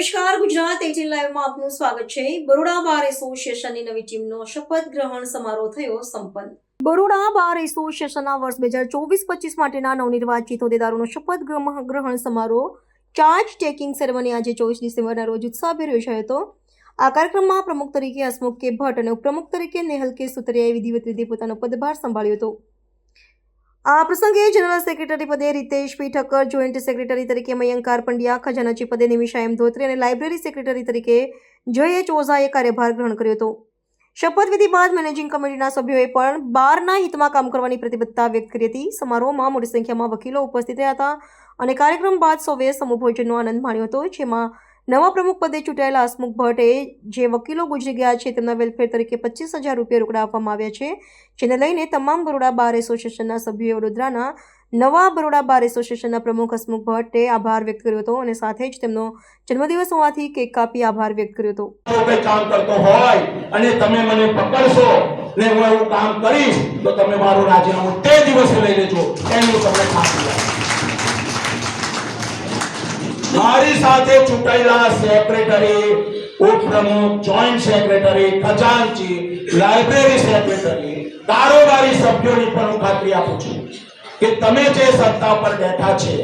નમસ્કાર, ગુજરાત 18 લાઈવમાં આપનું સ્વાગત છે। બરોડા બાર એસોસિએશનની નવી ટીમનો શપથ ગ્રહણ સમારોહ થયો સંપન્ન। બરોડા બાર એસોસિએશનના વર્ષ 2024-25 માટેના નવનિર્વાચિત હોદ્દેદારોનો શપથ ગ્રહણ સમારોહ ચાર્જ ટેકિંગ સેરેમની આજે 24 ડિસેમ્બરના રોજ ઉત્સાહભેર યોજાયો હતો। આ કાર્યક્રમમાં પ્રમુખ તરીકે હસમુખ કે ભટ્ટ અને ઉપપ્રમુખ તરીકે નેહલ કે સુતરિયાએ વિધિવત રીતે પોતાનો પદભાર સંભાળ્યો હતો। આ પ્રસંગે જનરલ સેક્રેટરી પદે રીતેશ પી ઠક્કર, જોઈન્ટ સેક્રેટરી તરીકે મયંક આર પંડ્યા, ખજાનચી પદે નિમિષા એમ ધોત્રે અને લાઇબ્રેરી સેક્રેટરી તરીકે જય એચ ઓઝાએ કાર્યભાર ગ્રહણ કર્યો હતો। શપથવિધિ બાદ મેનેજિંગ કમિટીના સભ્યોએ પણ બારના હિતમાં કામ કરવાની પ્રતિબદ્ધતા વ્યક્ત કરી હતી। સમારોહમાં મોટી સંખ્યામાં વકીલો ઉપસ્થિત રહ્યા હતા અને કાર્યક્રમ બાદ સૌએ સમૂહ ભોજનનો આનંદ માણ્યો હતો, જેમાં નવા પ્રમુખ પદે ચૂંટાયેલા હસમુખ ભટ્ટે જે વકીલો ગુજરી ગયા છે તેમના વેલફેર તરીકે 25,000 રૂપિયા રોકડા આપવામાં આવ્યા છે, જેને લઈને તમામ બરોડા બાર એસોસિએશનના સભ્યોએ વડોદરાના નવા બરોડા બાર એસોસિએશનના પ્રમુખ હસમુખ ભટ્ટે આભાર વ્યક્ત કર્યો હતો અને સાથે જ તેમનો જન્મદિવસ હોવાથી કેક કાપી આભાર વ્યક્ત કર્યો હતો। જો કંઈ કામ કરતો હોય અને તમે મને પકડશો ને હું એવું કામ કરીશ તો તમે મારું રાજીનામું તે દિવસે લઈ લેજો, એનું તમને ખાતરી આપું। મારી સાથે ચૂંટાયેલા સેક્રેટરી, ઉપપ્રમુખ, જોઈન્ટ સેક્રેટરી, ખજાનચી, લાઇબ્રેરી સેક્રેટરી, કારોબારી સભ્યોની પણ હું ખાતરી આપું છું કે તમે જે સત્તા પર બેઠા છે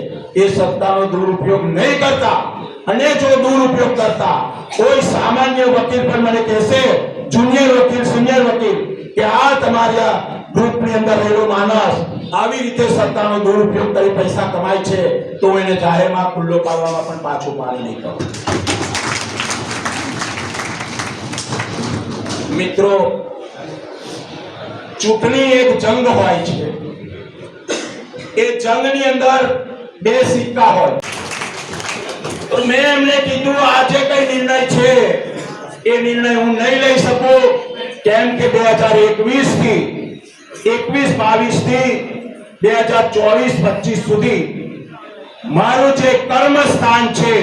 એ સત્તાનો દુરુપયોગ નહીં કરતા, અને જો દુરુપયોગ કરતા કોઈ સામાન્ય વકીલ પણ મને કહેશે, જુનિયર વકીલ, સિનિયર વકીલ, કે આ તમારા ગ્રુપની અંદર રહેલો માણસ આવી રીતે સત્તાનો દુરુપયોગ કરી પૈસા કમાય છે, તો એને જાહેરમાં ખુલ્લો પાડવામાં પણ પાછું પાડી નહીં કરું। મિત્રો, ચૂંટણી એક જંગ હોય છે, એ જંગની અંદર બે સિક્કા હોય। તો મેં એમને કીધું આજે કઈ નિર્ણય છે એ નિર્ણય હું નહીં લઈ શકું, કેમ કે 2021 થી 21-22 થી 2024-25 સુધી મારું જે કર્મ સ્થાન છે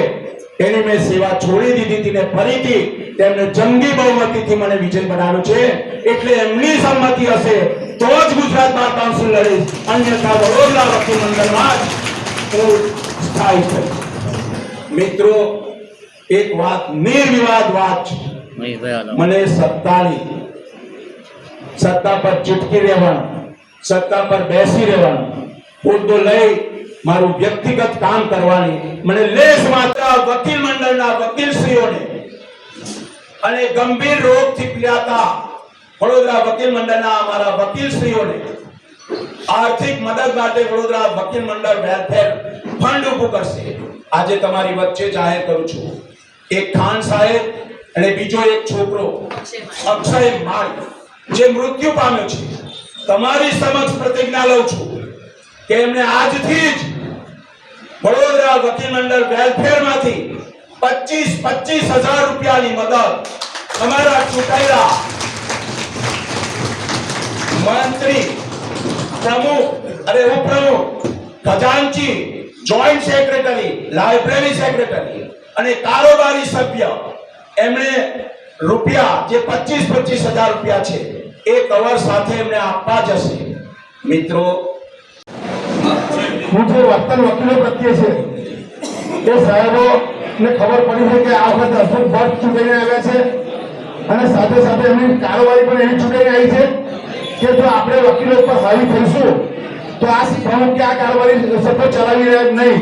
એની મેં સેવા છોડી દીધી હતી ને ફરીથી તેમને જંગી બહુમતીથી મને વિજય બનાવ્યો છે, એટલે એમની સંમતિ હશે તો જ ગુજરાત બાર કાઉન્સિલ લડીશ, અન્યથા વડોદરા વકીલ મંડળમાં જ હું સ્થાયી થઈશ। મિત્રો, એક વાત નિર્વિવાદ વાત છે, મને સત્તા પર ચૂટકી રહેવાનું, સત્તા પર બેસી રહેવાનું, હોદ્દો લઈ મારું વ્યક્તિગત કામ કરવાની મને લેશ માત્ર વકીલ મંડળના વકીલશ્રીઓને અને ગંભીર રોગથી પીડાતા વડોદરા વકીલ મંડળના અમારા વકીલશ્રીઓને આર્થિક મદદ માટે વડોદરા વકીલ મંડળ વેલફેર ફંડ ઊભું કરશે। આજે તમારી વચ્ચે જાહેર કરું છું, એક ખાન સાહેબ અને બીજો એક છોકરો અક્ષય માળ જે મૃત્યુ પામ્યો છે, તમારી સમક્ષ પ્રતિજ્ઞા લઉં છું કે એમને આજથી જ વડોદરા વકીલ મંડળ વેલફેરમાંથી 25,000 રૂપિયાની મદદ તમારા ચૂંટાયેલા મંત્રી, પ્રમુખ અને ઉપપ્રમુખ, ખજાનચી, જોઈન્ટ સેક્રેટરી, લાઇબ્રેરી સેક્રેટરી અને કારોબારી સભ્ય એમણે રૂપિયા જે 25,000 રૂપિયા છે એ કવર સાથે એમને આપવા જશે। મિત્રો, હું જે વર્તન વકીલો પ્રત્યે છે એ સાહેબોને ખબર પડી છે કે આ વખતે હસમુખ ભટ્ટ ચૂંટાઈને આવ્યા છે અને સાથે સાથે એમની કારોબારી પણ એવી ચૂંટાઈને આવી છે કે જો આપણે વકીલો પર હાવી થઈશું તો આ પ્રમુખ કે આ કારોબારી સતત ચલાવી રહ્યા નહીં।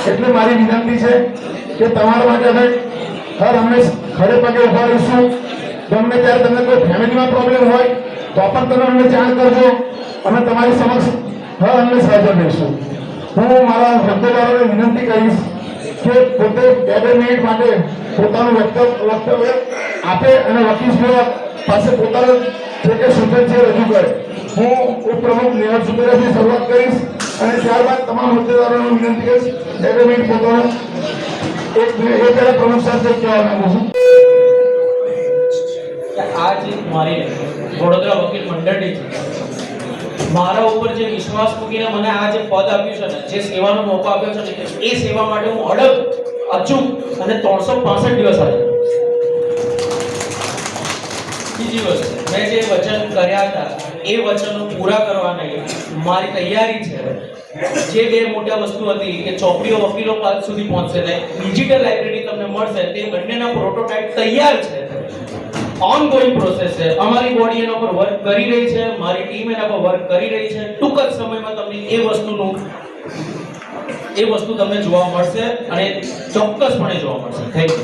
એટલે મારી વિનંતી છે કે તમારા માટે અમે હર હંમેશ ખડે પગે ઉભા રહીશું। ગમે ત્યારે તમને કોઈ ફેમિલીમાં પ્રોબ્લેમ હોય તો પણ તમે અમને જાણ કરજો, અમે તમારી સમક્ષ હર હંમેશ હાજર રહીશું। હું મારા હોદ્દેદારોને વિનંતી કરીશ કે પોતે 2 મિનિટ માટે પોતાનું વક્તવ્ય આપે અને વકીલ પાસે પોતાનું જે કે સૂચન છે રજૂ કરે। હું ઉપપ્રમુખ નેહલ સુતરિયાથી શરૂઆત કરીશ અને ત્યારબાદ તમામ હોદ્દેદારોને વિનંતી કરીશ 2 મિનિટ પોતાનું એક પહેલા પ્રમુખ સાથે કહેવા માંગુ છું। आज मारी वडोदरा वकील मंडळनी मारा ऊपर जे विश्वास मूकीने મને આ જે પદ આપ્યું છે ને, જે સેવાનો મોકો આપ્યો છે ને, એ સેવા માટે હું અડગ, અચૂક અને 365 દિવસ આવ્યો। બીજી વસ્તુ, મેં જે વચન કર્યા હતા એ વચનો પૂરા કરવાની મારી તૈયારી છે। જે બે મોટા વસ્તુ હતી કે ચોપડીઓ વકીલો સુધી પહોંચશે ને, ડિજિટલ લાઇબ્રેરી મળશે તે બંનેના પ્રોટોટાઇપ તૈયાર છે, ઓનગોઈંગ પ્રોસેસ છે. અમારી બોડી એના પર વર્ક કરી રહી છે, મારી ટીમ એના પર વર્ક કરી રહી છે. ટૂંક જ સમયમાં તમને એ વસ્તુ તમને જોવા મળશે અને ચોક્કસપણે જોવા મળશે. Thank you.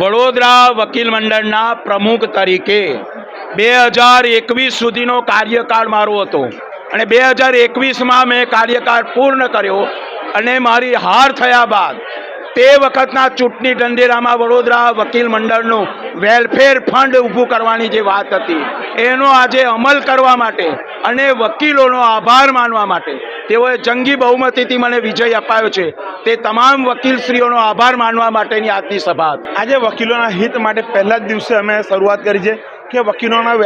વડોદરા વકીલ મંડળના પ્રમુખ તરીકે 2021 સુધીનો કાર્યકાળ મારો હતો અને 2021માં મેં કાર્યકાળ પૂર્ણ કર્યો અને મારી હાર થયા બાદ તે વખતના ચૂંટણી ઢંઢેરામાં વડોદરા વકીલ મંડળનું વેલફેર ફંડ ઊભું કરવાની જે વાત હતી એનો આજે અમલ કરવા માટે અને વકીલોનો આભાર માનવા માટે તેઓએ જંગી બહુમતીથી મને વિજય અપાયો છે. તે તમામ વકીલશ્રીઓનો આભાર માનવા માટેની આજની સભા હતી. આજે વકીલોના હિત માટે પહેલા જ દિવસે અમે શરૂઆત કરી છે કે વકીલોનું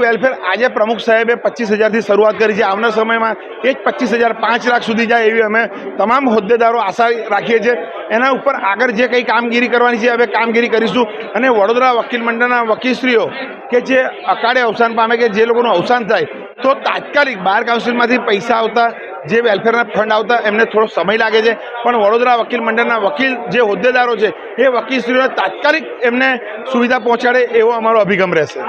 વેલફેર આજે પ્રમુખ સાહેબે 25,000થી શરૂઆત કરી છે. આવનાર સમયમાં એ જ 25,000 5 લાખ સુધી જાય એવી અમે તમામ હોદ્દેદારો આશા રાખીએ છીએ. એના ઉપર આગળ જે કંઈ કામગીરી કરવાની છે હવે કામગીરી કરીશું અને વડોદરા વકીલ મંડળના વકીલશ્રીઓ કે જે અકાળે અવસાન પામે કે જે લોકોનું અવસાન થાય તો તાત્કાલિક બાર કાઉન્સિલમાંથી પૈસા આવતા જે વેલફેરના ફંડ આવતા એમને થોડો સમય લાગે છે, પણ વડોદરા વકીલ મંડળના વકીલ જે હોદ્દેદારો છે એ વકીલશ્રીઓને તાત્કાલિક એમને સુવિધા પહોંચાડે એવો અમારો અભિગમ રહેશે.